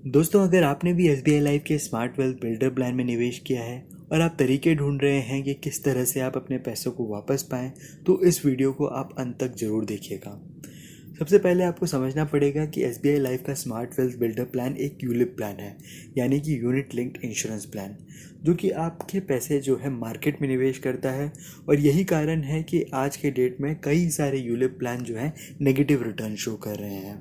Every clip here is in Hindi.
दोस्तों, अगर आपने भी एसबीआई लाइफ के स्मार्ट वेल्थ बिल्डर प्लान में निवेश किया है और आप तरीके ढूंढ रहे हैं कि किस तरह से आप अपने पैसों को वापस पाएं, तो इस वीडियो को आप अंत तक ज़रूर देखिएगा। सबसे पहले आपको समझना पड़ेगा कि एसबीआई लाइफ का स्मार्ट वेल्थ बिल्डर प्लान एक यूलिप प्लान है, यानी कि यूनिट लिंक्ड इंश्योरेंस प्लान, जो कि आपके पैसे जो है मार्केट में निवेश करता है। और यही कारण है कि आज के डेट में कई सारे यूलिप प्लान जो हैं नेगेटिव रिटर्न शो कर रहे हैं।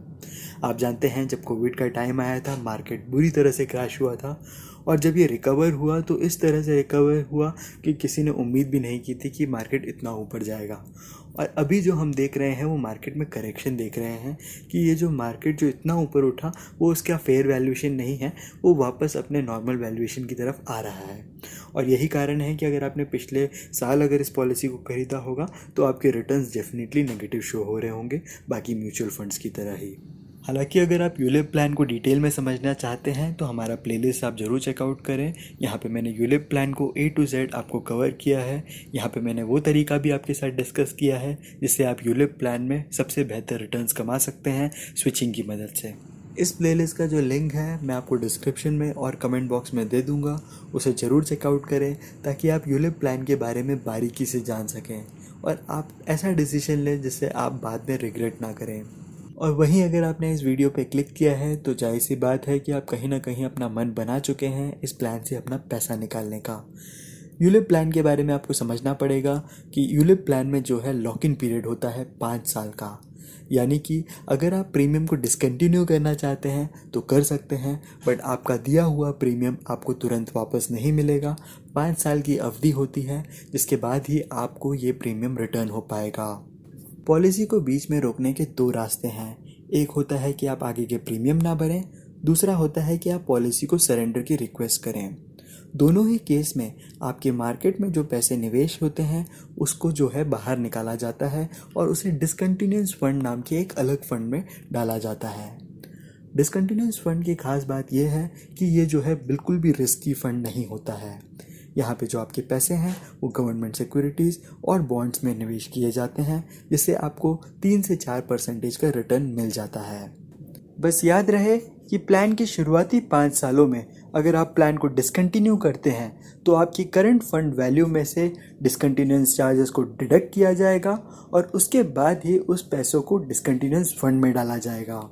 आप जानते हैं, जब कोविड का टाइम आया था, मार्केट बुरी तरह से क्रैश हुआ था, और जब ये रिकवर हुआ तो इस तरह से रिकवर हुआ कि किसी ने उम्मीद भी नहीं की थी कि मार्केट इतना ऊपर जाएगा। और अभी जो हम देख रहे हैं वो मार्केट में करेक्शन देख रहे हैं कि ये जो मार्केट जो इतना ऊपर उठा वो उसका फेयर वैल्यूएशन नहीं है, वो वापस अपने नॉर्मल वैल्यूएशन की तरफ आ रहा है। और यही कारण है कि अगर आपने पिछले साल अगर इस पॉलिसी को खरीदा होगा तो आपके रिटर्न्स डेफिनेटली नेगेटिव शो हो रहे होंगे, बाकी म्यूचुअल फंड्स की तरह ही। हालांकि अगर आप यूलिप प्लान को डिटेल में समझना चाहते हैं तो हमारा प्लेलिस्ट आप ज़रूर चेकआउट करें। यहाँ पे मैंने यूलिप प्लान को A to Z आपको कवर किया है। यहाँ पे मैंने वो तरीका भी आपके साथ डिस्कस किया है जिससे आप यूलिप प्लान में सबसे बेहतर रिटर्न्स कमा सकते हैं स्विचिंग की मदद से। इस प्लेलिस्ट का जो लिंक है मैं आपको डिस्क्रिप्शन में और कमेंट बॉक्स में दे दूँगा, उसे ज़रूर चेकआउट करें ताकि आप यूलिप प्लान के बारे में बारीकी से जान सकें और आप ऐसा डिसीजन लें जिससे आप बाद में रिग्रेट ना करें। और वहीं अगर आपने इस वीडियो पे क्लिक किया है तो जाहिर सी बात है कि आप कहीं ना कहीं अपना मन बना चुके हैं इस प्लान से अपना पैसा निकालने का। यूलिप प्लान के बारे में आपको समझना पड़ेगा कि यूलिप प्लान में जो है लॉक इन पीरियड होता है 5 साल का, यानी कि अगर आप प्रीमियम को डिसकंटिन्यू करना चाहते हैं तो कर सकते हैं, बट आपका दिया हुआ प्रीमियम आपको तुरंत वापस नहीं मिलेगा। 5 साल की अवधि होती है जिसके बाद ही आपको ये प्रीमियम रिटर्न हो पाएगा। पॉलिसी को बीच में रोकने के 2 रास्ते हैं। एक होता है कि आप आगे के प्रीमियम ना भरें, दूसरा होता है कि आप पॉलिसी को सरेंडर की रिक्वेस्ट करें। दोनों ही केस में आपके मार्केट में जो पैसे निवेश होते हैं उसको जो है बाहर निकाला जाता है और उसे डिसकंटिन्यूस फंड नाम के एक अलग फंड में डाला जाता है। डिसकंटिन्यूस फंड की खास बात यह है कि ये जो है बिल्कुल भी रिस्की फंड नहीं होता है। यहाँ पे जो आपके पैसे हैं वो गवर्नमेंट सिक्योरिटीज़ और बॉन्ड्स में निवेश किए जाते हैं, जिससे आपको 3 से 4% का रिटर्न मिल जाता है। बस याद रहे कि प्लान के शुरुआती 5 सालों में अगर आप प्लान को डिसकंटिन्यू करते हैं तो आपकी करंट फंड वैल्यू में से डिसकंटिन्यूएंस चार्जेस को डिडक्ट किया जाएगा और उसके बाद ही उस पैसों को डिसकंटिन्यूएंस फंड में डाला जाएगा।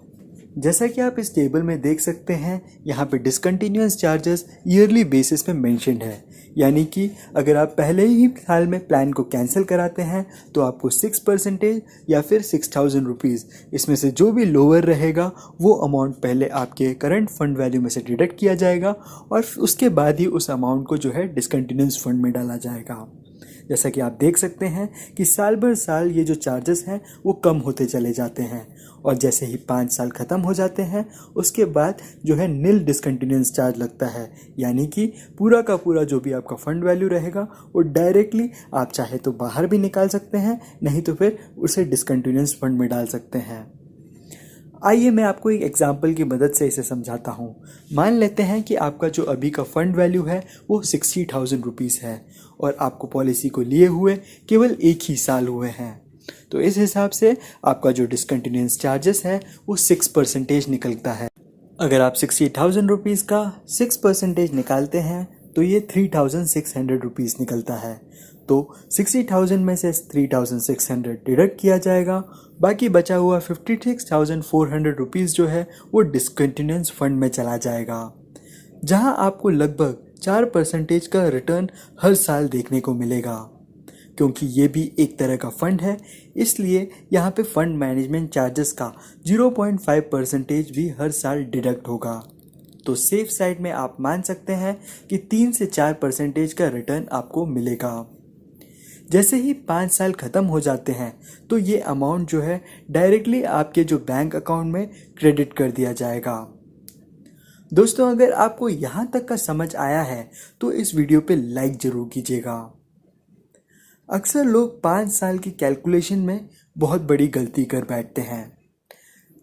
जैसा कि आप इस टेबल में देख सकते हैं, यहाँ पे डिसकंटिन्यूएंस चार्जेस ईयरली बेसिस पे मेंशन्ड है, यानी कि अगर आप पहले ही साल में प्लान को कैंसिल कराते हैं तो आपको 6% या फिर 6,000 रुपीज़, इसमें से जो भी लोअर रहेगा वो अमाउंट पहले आपके करंट फंड वैल्यू में से डिडक्ट किया जाएगा और उसके बाद ही उस अमाउंट को जो है डिसकंटिन्यूएंस फंड में डाला जाएगा। जैसा कि आप देख सकते हैं कि साल भर साल ये जो चार्जेस हैं वो कम होते चले जाते हैं और जैसे ही 5 साल ख़त्म हो जाते हैं उसके बाद जो है नील डिसकंटिन्यूएंस चार्ज लगता है, यानी कि पूरा का पूरा जो भी आपका फ़ंड वैल्यू रहेगा वो डायरेक्टली आप चाहे तो बाहर भी निकाल सकते हैं, नहीं तो फिर उसे डिसकंटिन्यूएंस फंड में डाल सकते हैं। आइए मैं आपको एक एग्जाम्पल की मदद से इसे समझाता हूँ। मान लेते हैं कि आपका जो अभी का फ़ंड वैल्यू है वो 60,000 रुपीज़ है और आपको पॉलिसी को लिए हुए केवल 1 ही साल हुए हैं, तो इस हिसाब से आपका जो डिसकंटिन्यूएंस चार्जेस है वो 6% निकलता है। अगर आप 60,000 रुपीज़ का 6% निकालते हैं तो ये 3,600 रुपीज़ निकलता है। तो 60,000 में से 3,600 डिडक्ट किया जाएगा, बाकी बचा हुआ 56,400 रुपीज़ जो है वो डिसकंटिन्यूएंस फंड में चला जाएगा, जहां आपको लगभग 4% का रिटर्न हर साल देखने को मिलेगा। क्योंकि ये भी एक तरह का फ़ंड है, इसलिए यहाँ पे फ़ंड मैनेजमेंट चार्जेस का 0.5% भी हर साल डिडक्ट होगा। तो सेफ साइड में आप मान सकते हैं कि 3 से 4% का रिटर्न आपको मिलेगा। जैसे ही 5 साल ख़त्म हो जाते हैं तो ये अमाउंट जो है डायरेक्टली आपके जो बैंक अकाउंट में क्रेडिट कर दिया जाएगा। दोस्तों, अगर आपको यहाँ तक का समझ आया है तो इस वीडियो पे लाइक ज़रूर कीजिएगा। अक्सर लोग 5 साल की कैलकुलेशन में बहुत बड़ी गलती कर बैठते हैं।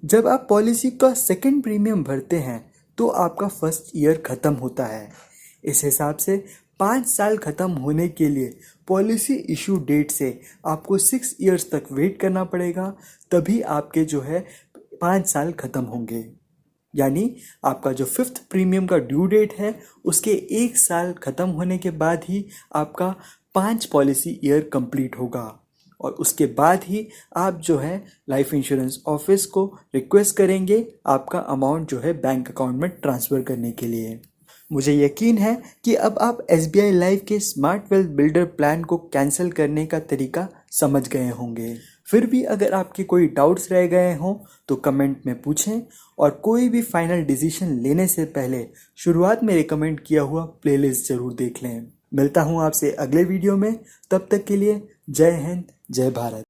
जब आप पॉलिसी का सेकंड प्रीमियम भरते हैं तो आपका फर्स्ट ईयर ख़त्म होता है। इस हिसाब से 5 साल ख़त्म होने के लिए पॉलिसी इशू डेट से आपको 6 ईयर्स तक वेट करना पड़ेगा, तभी आपके जो है 5 साल ख़त्म होंगे। यानी आपका जो 5th प्रीमियम का ड्यू डेट है उसके 1 साल ख़त्म होने के बाद ही आपका 5 पॉलिसी ईयर कंप्लीट होगा और उसके बाद ही आप जो है लाइफ इंश्योरेंस ऑफिस को रिक्वेस्ट करेंगे आपका अमाउंट जो है बैंक अकाउंट में ट्रांसफ़र करने के लिए। मुझे यकीन है कि अब आप SBI लाइफ के स्मार्ट वेल्थ बिल्डर प्लान को कैंसिल करने का तरीका समझ गए होंगे। फिर भी अगर आपके कोई डाउट्स रह गए हों तो कमेंट में पूछें और कोई भी फाइनल डिसीजन लेने से पहले शुरुआत में रिकमेंड किया हुआ प्लेलिस्ट ज़रूर देख लें। मिलता हूँ आपसे अगले वीडियो में, तब तक के लिए जय हिंद जय भारत।